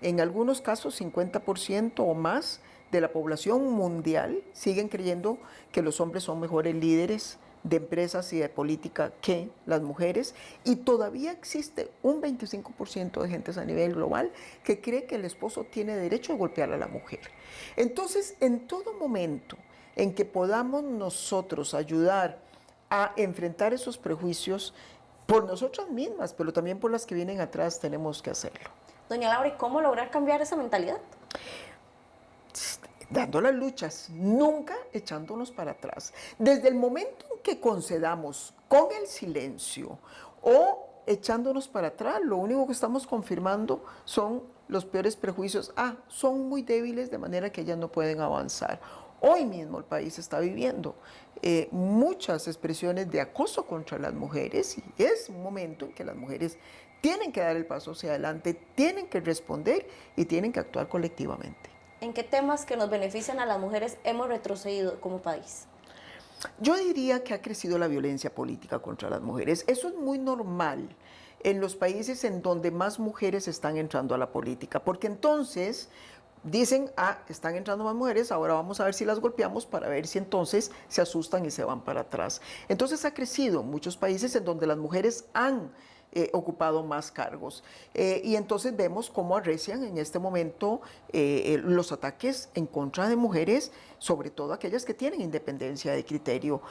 S6: en algunos casos 50% o más de la población mundial siguen creyendo que los hombres son mejores líderes de empresas y de política que las mujeres, y todavía existe un 25% de gente a nivel global que cree que el esposo tiene derecho a golpear a la mujer. Entonces, en todo momento en que podamos nosotros ayudar a enfrentar esos prejuicios por nosotras mismas, pero también por las que vienen atrás, tenemos que hacerlo.
S4: Doña Laura, ¿y cómo lograr cambiar esa mentalidad?
S6: Dando las luchas, nunca echándonos para atrás. Desde el momento en que concedamos con el silencio o echándonos para atrás, lo único que estamos confirmando son los peores prejuicios. Son muy débiles de manera que ellas no pueden avanzar. Hoy mismo el país está viviendo muchas expresiones de acoso contra las mujeres, y es un momento en que las mujeres tienen que dar el paso hacia adelante, tienen que responder y tienen que actuar colectivamente.
S4: ¿En qué temas que nos benefician a las mujeres hemos retrocedido como país?
S6: Yo diría que ha crecido la violencia política contra las mujeres. Eso es muy normal en los países en donde más mujeres están entrando a la política, porque entonces dicen, están entrando más mujeres, ahora vamos a ver si las golpeamos para ver si entonces se asustan y se van para atrás. Entonces ha crecido en muchos países en donde las mujeres han ocupado más cargos. Y entonces vemos cómo arrecian en este momento los ataques en contra de mujeres, sobre todo aquellas que tienen independencia de criterio.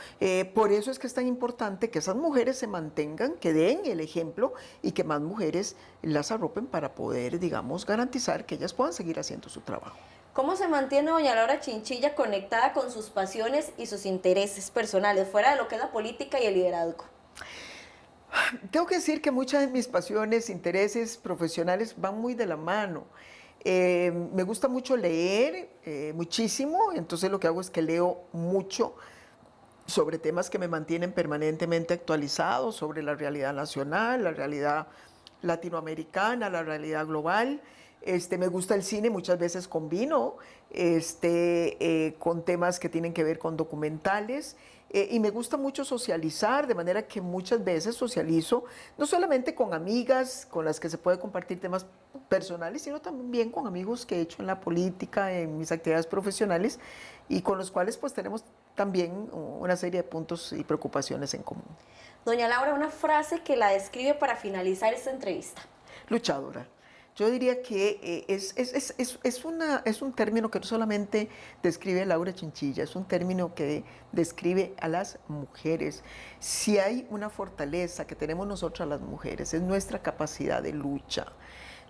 S6: Por eso es que es tan importante que esas mujeres se mantengan, que den el ejemplo y que más mujeres las arropen para poder, digamos, garantizar que ellas puedan seguir haciendo su trabajo.
S4: ¿Cómo se mantiene doña Laura Chinchilla conectada con sus pasiones y sus intereses personales, fuera de lo que es la política y el liderazgo?
S6: Tengo que decir que muchas de mis pasiones, intereses profesionales van muy de la mano. Me gusta mucho leer, muchísimo, entonces lo que hago es que leo mucho sobre temas que me mantienen permanentemente actualizado, sobre la realidad nacional, la realidad latinoamericana, la realidad global. Me gusta el cine, muchas veces combino con temas que tienen que ver con documentales. Y me gusta mucho socializar, de manera que muchas veces socializo no solamente con amigas con las que se puede compartir temas personales, sino también con amigos que he hecho en la política, en mis actividades profesionales, y con los cuales pues tenemos también una serie de puntos y preocupaciones en común.
S4: Doña Laura, una frase que la describe para finalizar esta entrevista.
S6: Luchadora. Yo diría que es un término que no solamente describe a Laura Chinchilla, es un término que describe a las mujeres. Si hay una fortaleza que tenemos nosotras las mujeres, es nuestra capacidad de lucha.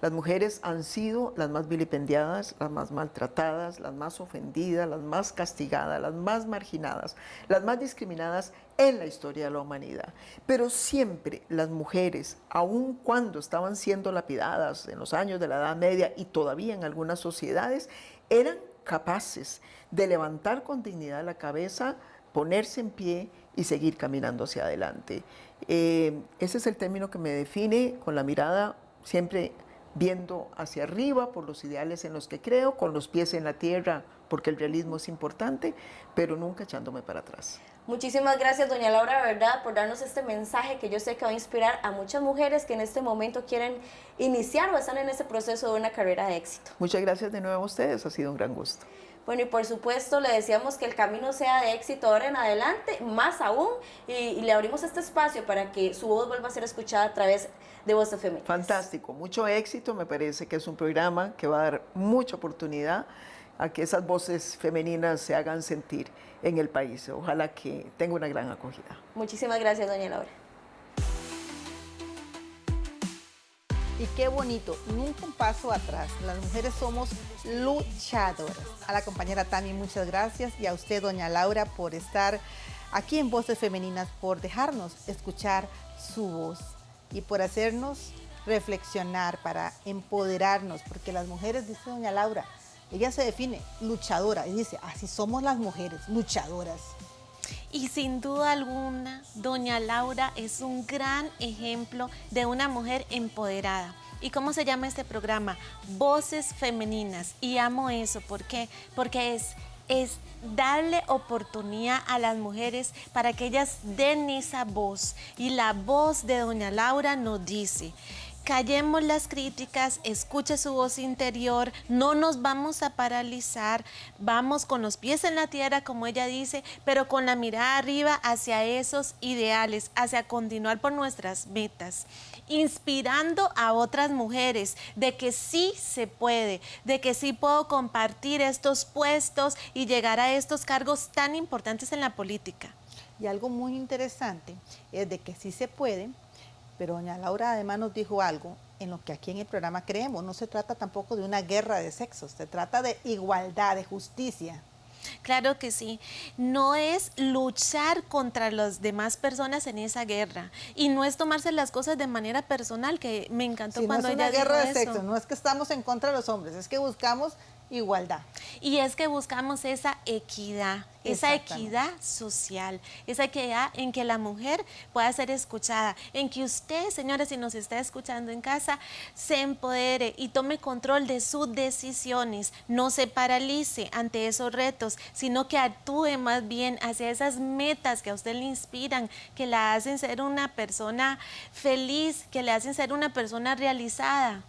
S6: Las mujeres han sido las más vilipendiadas, las más maltratadas, las más ofendidas, las más castigadas, las más marginadas, las más discriminadas en la historia de la humanidad. Pero siempre las mujeres, aun cuando estaban siendo lapidadas en los años de la Edad Media y todavía en algunas sociedades, eran capaces de levantar con dignidad la cabeza, ponerse en pie y seguir caminando hacia adelante. Ese es el término que me define, con la mirada siempre viendo hacia arriba por los ideales en los que creo, con los pies en la tierra porque el realismo es importante, pero nunca echándome para atrás.
S4: Muchísimas gracias, doña Laura, de verdad, por darnos este mensaje que yo sé que va a inspirar a muchas mujeres que en este momento quieren iniciar o están en ese proceso de una carrera de éxito.
S6: Muchas gracias de nuevo a ustedes, ha sido un gran gusto.
S4: Bueno, y por supuesto le deseamos que el camino sea de éxito ahora en adelante, más aún, y le abrimos este espacio para que su voz vuelva a ser escuchada a través de Voces Femeninas.
S6: Fantástico, mucho éxito, me parece que es un programa que va a dar mucha oportunidad a que esas voces femeninas se hagan sentir en el país. Ojalá que tenga una gran acogida.
S4: Muchísimas gracias, doña Laura.
S3: Y qué bonito, nunca un paso atrás. Las mujeres somos luchadoras. A la compañera Tami, muchas gracias. Y a usted, doña Laura, por estar aquí en Voces Femeninas, por dejarnos escuchar su voz y por hacernos reflexionar, para empoderarnos. Porque las mujeres, dice doña Laura, ella se define luchadora y dice, así somos las mujeres, luchadoras.
S7: Y sin duda alguna, doña Laura es un gran ejemplo de una mujer empoderada. ¿Y cómo se llama este programa? Voces Femeninas. Y amo eso. ¿Por qué? Porque es darle oportunidad a las mujeres para que ellas den esa voz. Y la voz de doña Laura nos dice: callemos las críticas, escuche su voz interior, no nos vamos a paralizar, vamos con los pies en la tierra, como ella dice, pero con la mirada arriba hacia esos ideales, hacia continuar por nuestras metas, inspirando a otras mujeres de que sí se puede, de que sí puedo compartir estos puestos y llegar a estos cargos tan importantes en la política.
S3: Y algo muy interesante es de que sí se puede. Pero doña Laura además nos dijo algo en lo que aquí en el programa creemos. No se trata tampoco de una guerra de sexos, se trata de igualdad, de justicia.
S7: Claro que sí, no es luchar contra las demás personas en esa guerra y no es tomarse las cosas de manera personal, que me encantó
S3: Sí,
S7: cuando
S3: no es una
S7: ella
S3: guerra
S7: dijo
S3: de
S7: eso.
S3: sexos, no es que estamos en contra de los hombres, es que buscamos igualdad.
S7: Y es que buscamos esa equidad social, esa equidad en que la mujer pueda ser escuchada, en que usted, señora, si nos está escuchando en casa, se empodere y tome control de sus decisiones, no se paralice ante esos retos, sino que actúe más bien hacia esas metas que a usted le inspiran, que la hacen ser una persona feliz, que le hacen ser una persona realizada.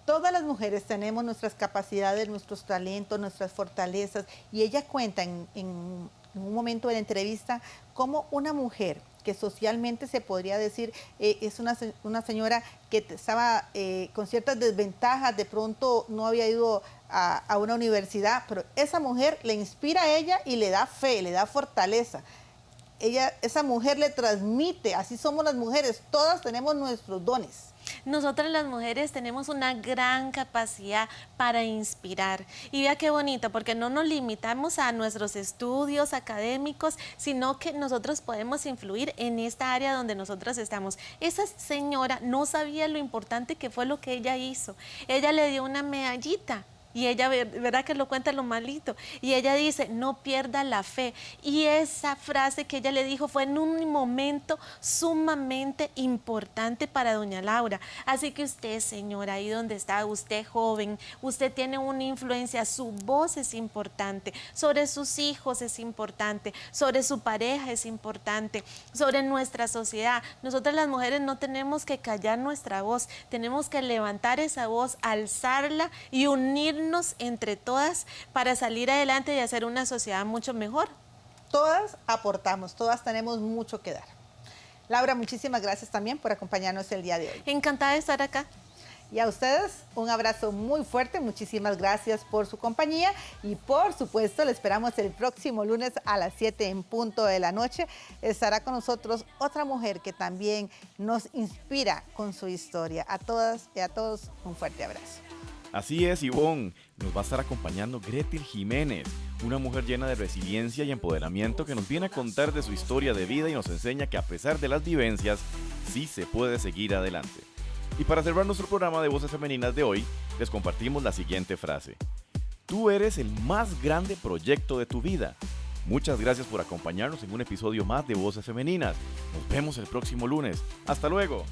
S3: Todas las mujeres tenemos nuestras capacidades, nuestros talentos, nuestras fortalezas, y ella cuenta en un momento de la entrevista cómo una mujer que socialmente se podría decir es una señora que estaba con ciertas desventajas, de pronto no había ido a una universidad, pero esa mujer le inspira a ella y le da fe, le da fortaleza. Esa mujer le transmite, así somos las mujeres, todas tenemos nuestros dones.
S7: Nosotras las mujeres tenemos una gran capacidad para inspirar. Y vea qué bonito, porque no nos limitamos a nuestros estudios académicos, sino que nosotros podemos influir en esta área donde nosotros estamos. Esa señora no sabía lo importante que fue lo que ella hizo. Ella le dio una medallita. Y ella, ¿verdad que lo cuenta lo malito? Y ella dice, no pierda la fe. Y esa frase que ella le dijo fue en un momento sumamente importante para doña Laura. Así que usted, señora, ahí donde está, usted joven, usted tiene una influencia, su voz es importante, sobre sus hijos es importante, sobre su pareja es importante, sobre nuestra sociedad. Nosotras las mujeres no tenemos que callar nuestra voz, tenemos que levantar esa voz, alzarla y unirnos entre todas para salir adelante y hacer una sociedad mucho mejor.
S3: Todas aportamos, todas tenemos mucho que dar. Laura, muchísimas gracias también por acompañarnos el día de hoy.
S7: Encantada de estar acá.
S3: Y a ustedes un abrazo muy fuerte, muchísimas gracias por su compañía y por supuesto le esperamos el próximo lunes a las 7 en punto de la noche. Estará con nosotros otra mujer que también nos inspira con su historia. A todas y a todos un fuerte abrazo.
S2: Así es, Ivonne. Nos va a estar acompañando Gretel Jiménez, una mujer llena de resiliencia y empoderamiento que nos viene a contar de su historia de vida y nos enseña que a pesar de las vivencias, sí se puede seguir adelante. Y para cerrar nuestro programa de Voces Femeninas de hoy, les compartimos la siguiente frase. Tú eres el más grande proyecto de tu vida. Muchas gracias por acompañarnos en un episodio más de Voces Femeninas. Nos vemos el próximo lunes. ¡Hasta luego!